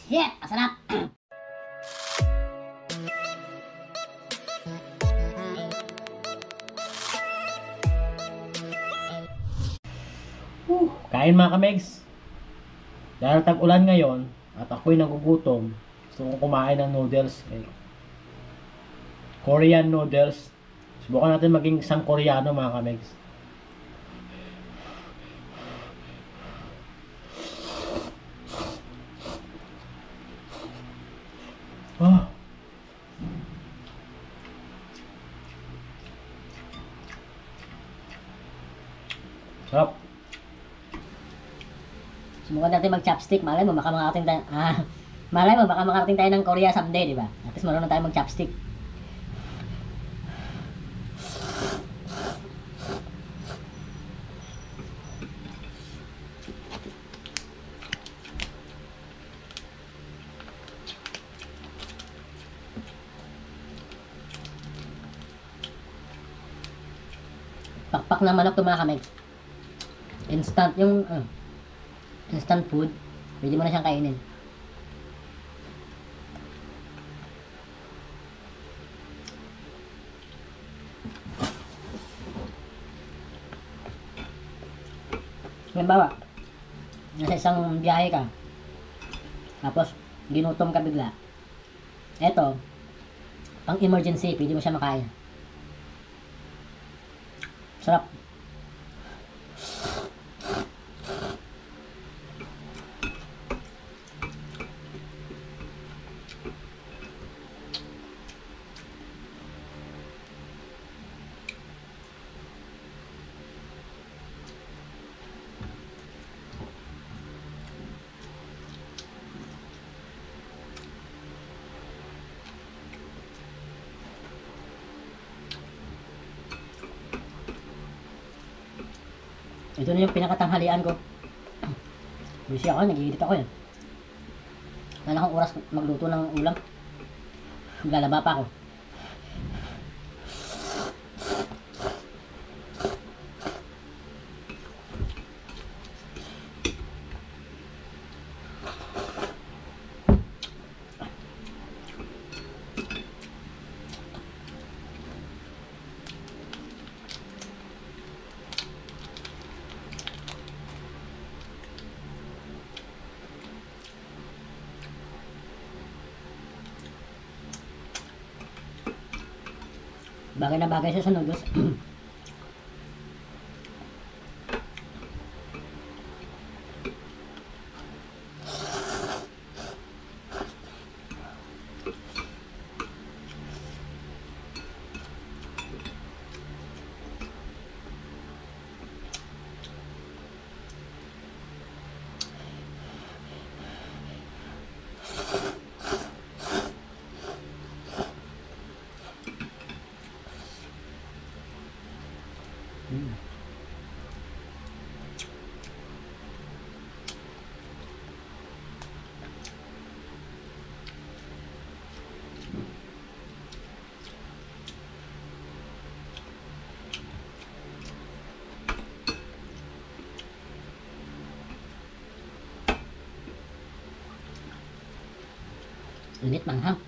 Shit, masarap. Kain mga kamegs. Dahil tag-ulan ngayon at ako'y nagugutom, gusto kong kumain ng noodles. Korean noodles. Subukan natin maging isang Koreano mga kamegs. Oh. Sarap. Subukan natin mag-chopstick. Malay mo baka makarating tayo, malay mo baka makarating tayo ng Korea someday, di ba? At least marunong tayo mag-chopstick. Pakpak ng manok to mga kamay. Instant yung instant food. Pwede mo na siyang kainin. Halimbawa, nasa isang biyahe ka, tapos ginutom ka bigla. Eto, pang emergency, pwede mo siya makain. Sarap. Ito na yung pinakatanghalian ko. Busy ako, nag-iedit ako yan. Wala akong oras magluto ng ulam. Maglalaba pa ako. Bagay na bagay siya sa noodles. Init manghang.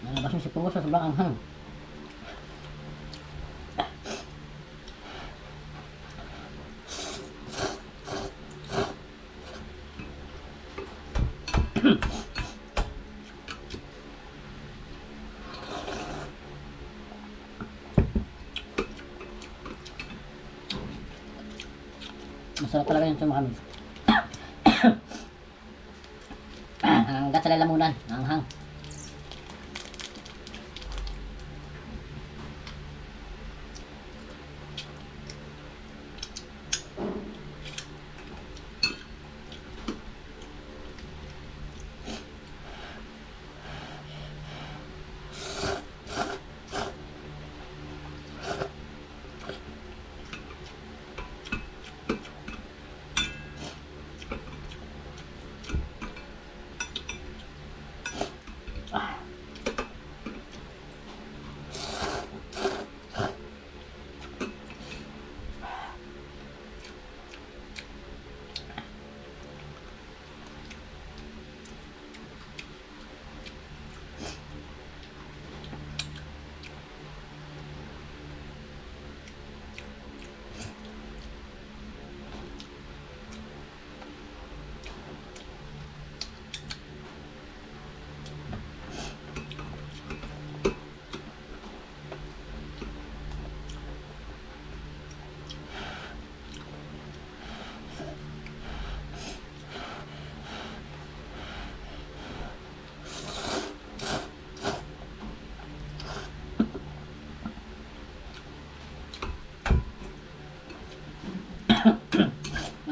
Nalabas yung sipuro sa sobrang anghang. Masarap talaga yung sumakamis. Hanggat sa lalamunan, hanghang.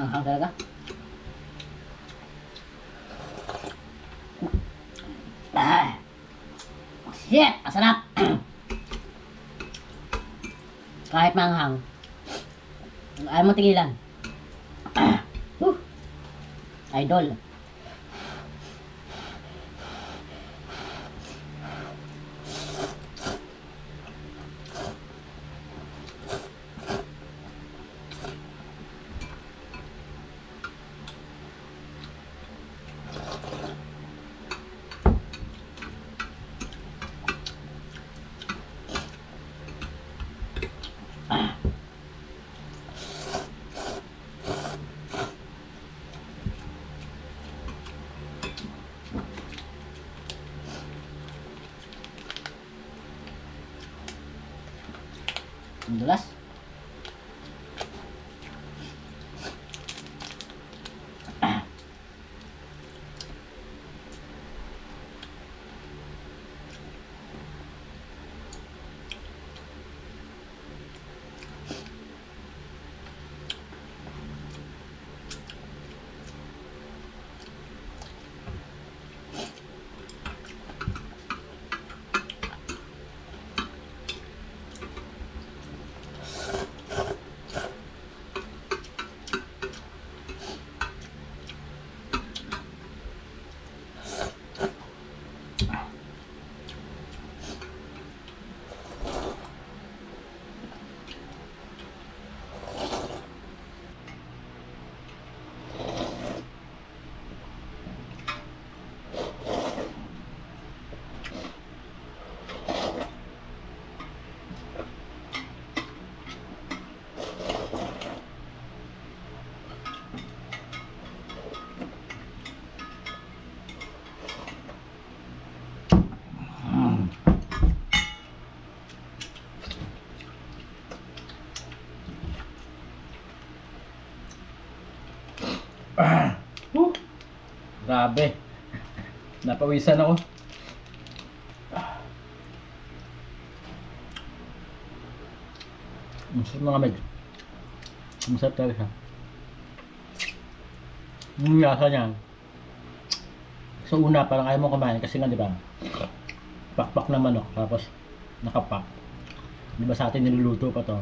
Hanghang talaga. Shit! Ang sarap! Kahit manghang, ayaw mo tigilan. Idol. Ang dulas. Grabe. Napawisan ako. Masarap mga med. Masarap talaga siya. Yung lasa niya. Sa una parang ayaw mo kumain kasi nga di ba? Pakpak na manok tapos nakapak. Di ba sa atin niluluto pa to?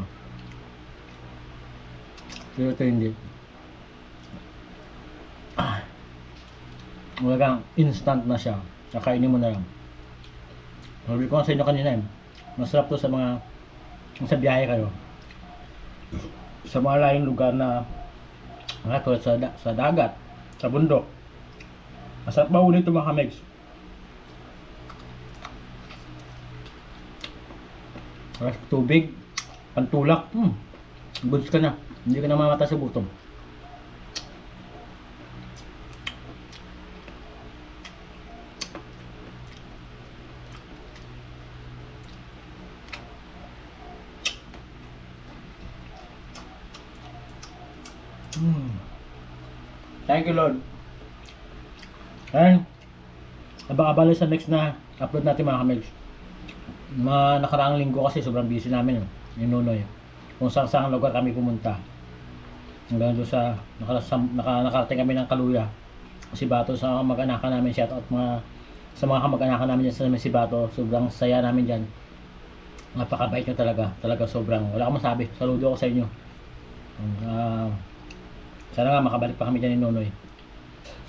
Pero ito hindi. Talagang instant na siya. Kakainin mo na lang. Sabi ko nga sa inyo kanina masarap to sa mga sa biyahe kayo. Sa mga layong lugar na sa dagat, sa bundok. Masarap ba ulit ito mga kamegs? Tubig, pantulak, goods ka na. Hindi ka na mamata sa gutom. Thank you, Lord. And, abang-abala sa next na upload natin mga kamegs. Mga nakaraang linggo kasi sobrang busy namin yung Nunoy. Kung saan lugar kami pumunta. Hanggang doon sa nakarating kami ng Kaluya. Sibato sa mga mag-anakan namin, shout out sa mga kamag-anakan namin dyan sa Sibato. Sobrang saya namin dyan. Napakabait nyo talaga. Talaga sobrang, wala akong masabi. Saludo ako sa inyo. Sana nga makabalik pa kami dyan ni Nunoy.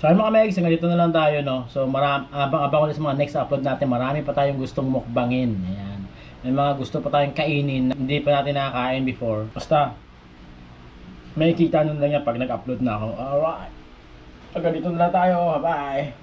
So ayun mga megs, hanggang dito na lang tayo, no. So abang-abang ulit sa mga next upload natin. Marami pa tayong gustong mukbangin. Ayan. May mga gusto pa tayong kainin na hindi pa natin nakakain before. Basta may kita nun lang yan pag nag-upload na ako. Alright. Hanggang dito na lang tayo. Bye.